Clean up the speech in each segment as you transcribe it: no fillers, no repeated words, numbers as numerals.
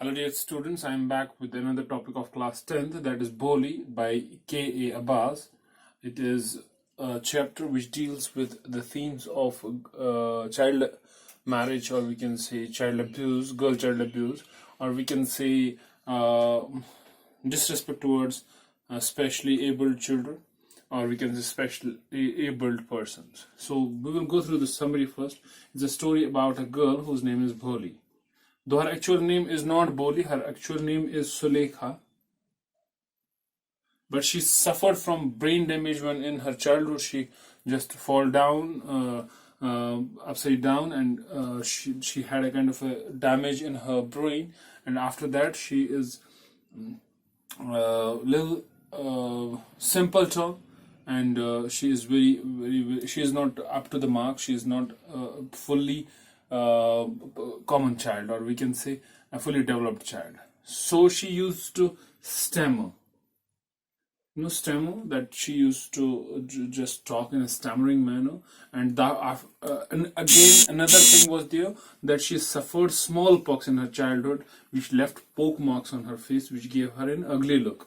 Hello dear students, I am back with another topic of class 10th, that is Bholi by K.A. Abbas. It is a chapter which deals with the themes of child marriage, or we can say child abuse, girl child abuse, or we can say disrespect towards specially abled children, or we can say specially abled persons. So we will go through the summary first. It's a story about a girl whose name is Bholi. Though her actual name is not Boli, her actual name is Sulekha. But she suffered from brain damage when in her childhood she just fall down upside down, and she had a kind of a damage in her brain, and after that she is little simpleton, and she is very she is not up to the mark. She is not fully common child, or we can say a fully developed child. So she used to stammer. Stammer, that she used to just talk in a stammering manner, and again another thing was there, that she suffered smallpox in her childhood, which left poke marks on her face, which gave her an ugly look.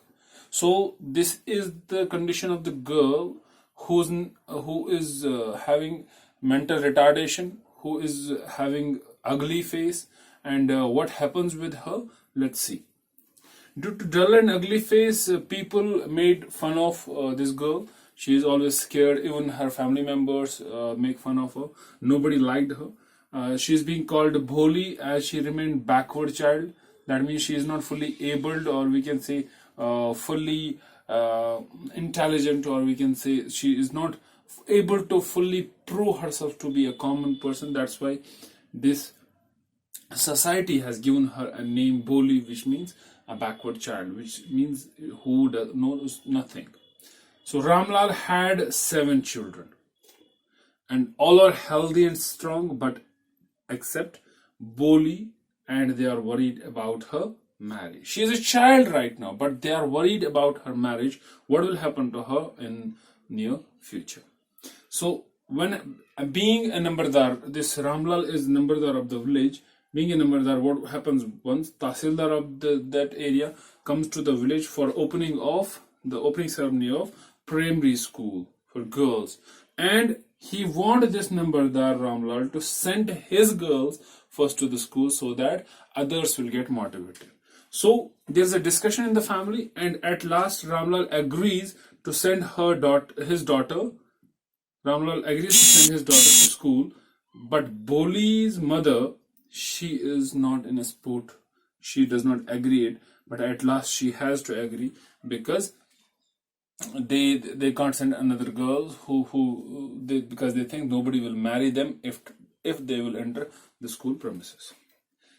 So this is the condition of the girl who is having mental retardation, who is having ugly face, and what happens with her, let's see. Due to dull and ugly face, people made fun of this girl. She is always scared. Even her family members make fun of her. Nobody liked her. She is being called Bholi as she remained backward child. That means she is not fully abled, or we can say fully intelligent, or we can say she is not able to fully prove herself to be a common person. That's why this society has given her a name Boli, which means a backward child, which means who knows nothing. So Ramlal had 7 children, and all are healthy and strong, but except Boli, and they are worried about her marriage. She is a child right now, but they are worried about her marriage. What will happen to her in near future? So when being a Nambardar, this Ramlal is Nambardar of the village. Being a Nambardar, what happens once Tahsildar of that area comes to the village for the opening ceremony of primary school for girls, and he wanted this Nambardar Ramlal to send his girls first to the school so that others will get motivated. So there's a discussion in the family, and at last Ramlal agrees to send his daughter. Ramlal agrees to send his daughter to school, but Boli's mother, she is not in a sport. She does not agree it, but at last she has to agree, because they can't send another girl because they think nobody will marry them if they will enter the school premises.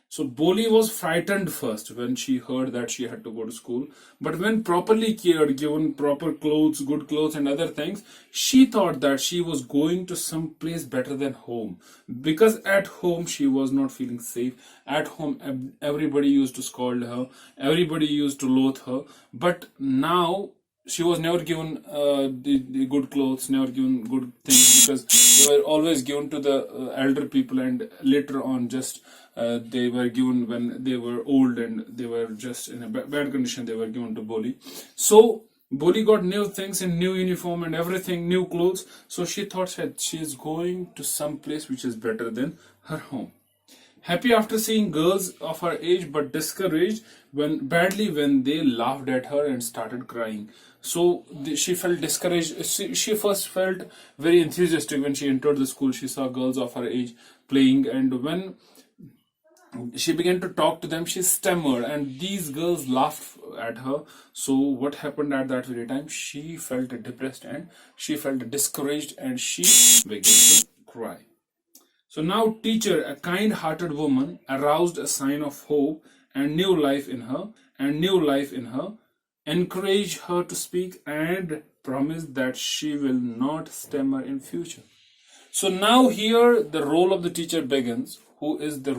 So Boli was frightened first when she heard that she had to go to school, but when properly cared, given proper clothes, good clothes and other things, she thought that she was going to some place better than home, because at home she was not feeling safe. At home everybody used to scold her, everybody used to loathe her, but now she was never given the good clothes, never given good things, because they were always given to the elder people, and later on just they were given when they were old and they were just in a bad condition, they were given to Boli. So Boli got new things in new uniform and everything, new clothes. So she thought that she is going to some place which is better than her home. Happy after seeing girls of her age, but discouraged when they laughed at her and started crying. So she felt discouraged. She first felt very enthusiastic when she entered the school. She saw girls of her age playing, and when she began to talk to them, she stammered, and these girls laughed at her. So what happened at that very time? She felt depressed, and she felt discouraged, and she began to cry. So now teacher, a kind-hearted woman, aroused a sign of hope and new life in her, encouraged her to speak, and promised that she will not stammer in future. So now here the role of the teacher begins, who is the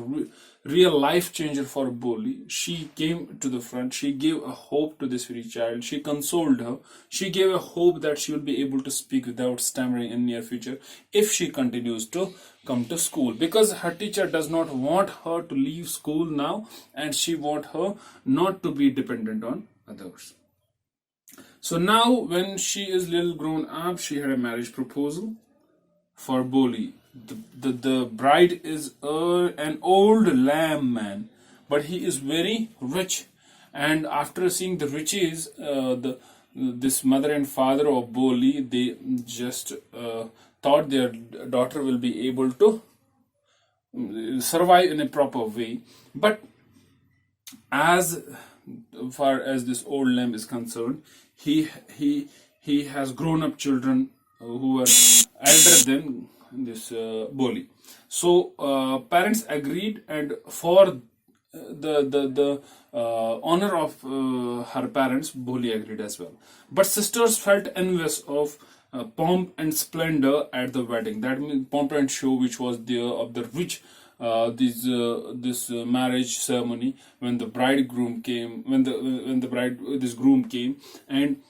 real life changer for Boli. She came to the front. She gave a hope to this very child. She consoled her. She gave a hope that she will be able to speak without stammering in near future if she continues to come to school, because her teacher does not want her to leave school now, and she want her not to be dependent on others. So now when she is little grown up, she had a marriage proposal for Boli. The bride is an old lamb man, but he is very rich. And after seeing the riches, this mother and father of Boli, they just thought their daughter will be able to survive in a proper way. But as far as this old lamb is concerned, he has grown up children who are elder than this Boli. So parents agreed, and for the honor of her parents, Boli agreed as well. But sisters felt envious of pomp and splendor at the wedding. That means pomp and show which was there of the rich. This marriage ceremony, when the bridegroom came, when the bride this groom came, and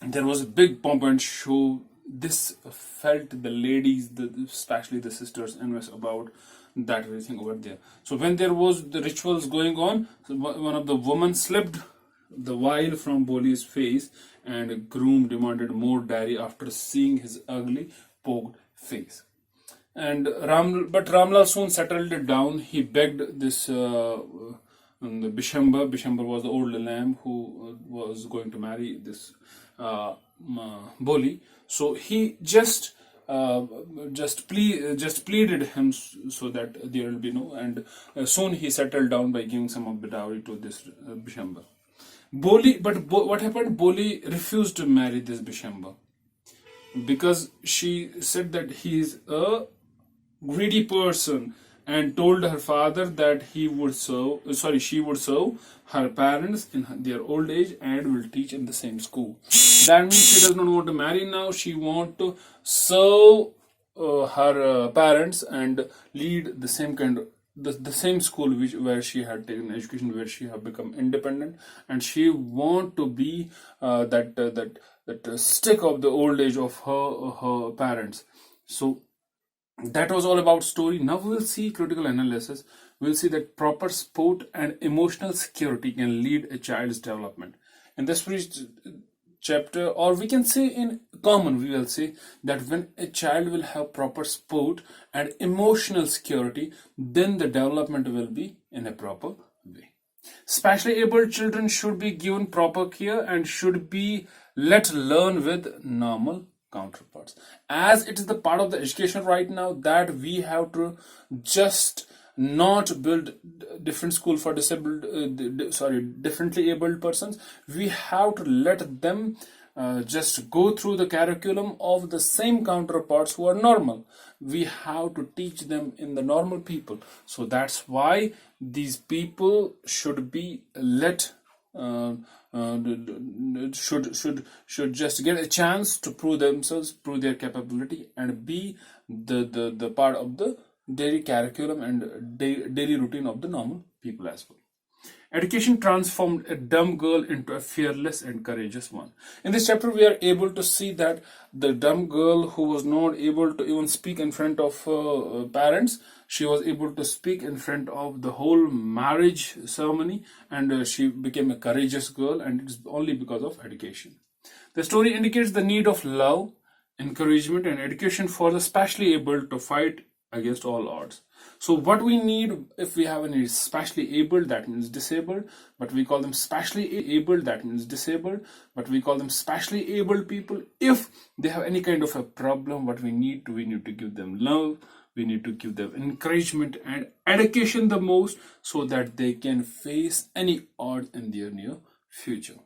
there was a big pomp and show. This felt the ladies, especially the sisters, envious about that very thing over there. So when there was the rituals going on, one of the women slipped the vial from Boli's face, and a groom demanded more dairy after seeing his ugly poked face. And Ramlal soon settled it down. He begged this the Bishamba. Bishamba was the old lamb who was going to marry this Boli. So he just pleaded him so that there will be no. And soon he settled down by giving some of the dowry to this Bishamba. What happened? Boli refused to marry this Bishamba because she said that he is a greedy person, and told her father that she would serve her parents in their old age and will teach in the same school. That means she does not want to marry now. She wants to serve her parents and lead the same kind of the same school where she had taken education, where she had become independent, and she want to be that stick of the old age of her parents. So that was all about story. Now we will see critical analysis. We will see that proper support and emotional security can lead a child's development. In this first chapter, or we can say in common, we will say that when a child will have proper support and emotional security, then the development will be in a proper way. Specially able children should be given proper care and should be let learn with normal counterparts, as it is the part of the education right now that we have to just not build different school for differently abled persons. We have to let them just go through the curriculum of the same counterparts who are normal. We have to teach them in the normal people. So that's why these people should be let should just get a chance to prove themselves, prove their capability, and be the part of the daily curriculum and daily routine of the normal people as well. Education transformed a dumb girl into a fearless and courageous one. In this chapter, we are able to see that the dumb girl who was not able to even speak in front of parents, she was able to speak in front of the whole marriage ceremony, and she became a courageous girl, and it's only because of education. The story indicates the need of love, encouragement, and education for the specially able to fight against all odds. So what we need, if we have any specially abled, that means disabled, but we call them specially abled, that means disabled, but we call them specially able people. If they have any kind of a problem, what we need to give them love, we need to give them encouragement and education the most, so that they can face any odds in their near future.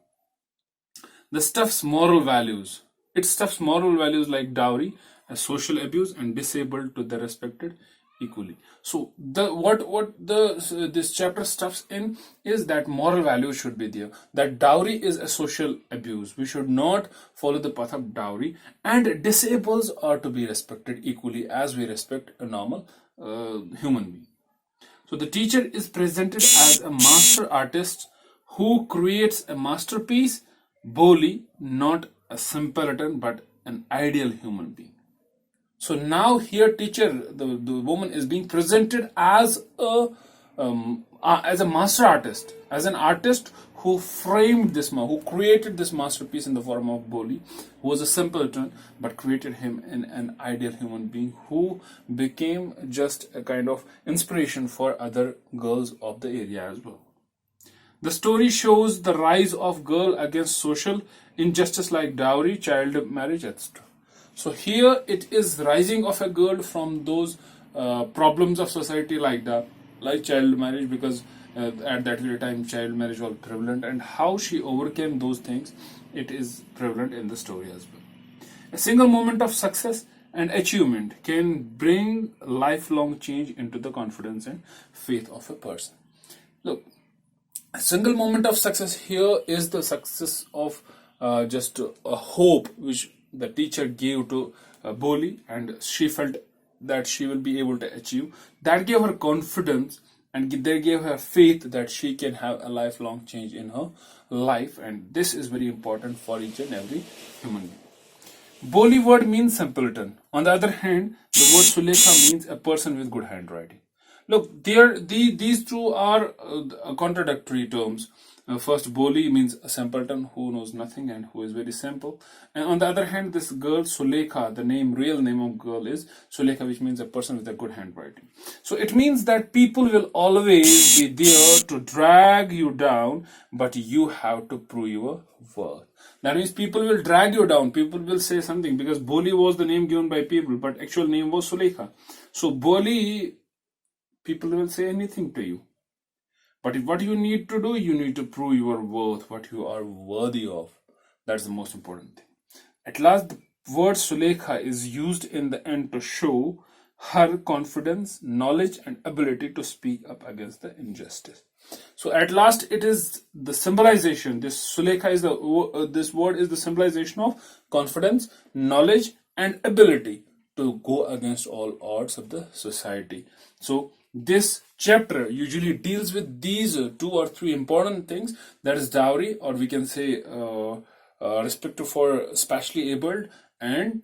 The stuff's moral values. It stuffs moral values like dowry, social abuse, and disabled to the respected equally. So this chapter stuffs in is that moral values should be there. That dowry is a social abuse. We should not follow the path of dowry, and disables are to be respected equally as we respect a normal human being. So the teacher is presented as a master artist who creates a masterpiece. Bholi, not a simpleton but an ideal human being. So now here teacher, the woman is being presented as a master artist, as an artist who framed this, who created this masterpiece in the form of Bholi, who was a simpleton but created him in an ideal human being who became just a kind of inspiration for other girls of the area as well. The story shows the rise of girl against social injustice like dowry, child marriage, etc. So here it is rising of a girl from those problems of society like child marriage, because at that very time child marriage was prevalent, and how she overcame those things, it is prevalent in the story as well. A single moment of success and achievement can bring lifelong change into the confidence and faith of a person. Look, a single moment of success here is the success of just a hope which the teacher gave to Bholi, and she felt that she will be able to achieve. That gave her confidence, and they gave her faith that she can have a lifelong change in her life, and this is very important for each and every human being. Bholi word means simpleton. On the other hand, the word Sulekha means a person with good handwriting. Look, these two are contradictory terms. First, Bholi means a simpleton who knows nothing and who is very simple. And on the other hand, this girl, Sulekha, the real name of girl is Sulekha, which means a person with a good handwriting. So it means that people will always be there to drag you down, but you have to prove your worth. That means people will drag you down. People will say something, because Bholi was the name given by people, but actual name was Sulekha. So Bholi, people will say anything to you. But what you need to do, you need to prove your worth, what you are worthy of. That's the most important thing. At last, the word Sulekha is used in the end to show her confidence, knowledge, and ability to speak up against the injustice. So at last, it is the symbolization. This Sulekha is this word is the symbolization of confidence, knowledge, and ability to go against all odds of the society. So this chapter usually deals with these 2 or 3 important things, that is dowry, or we can say respect for specially abled, and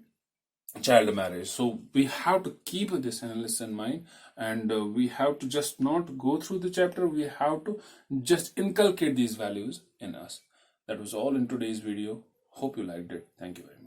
child marriage. So we have to keep this analysis in mind, and we have to just not go through the chapter, we have to just inculcate these values in us. That was all in today's video. Hope you liked it. Thank you very much.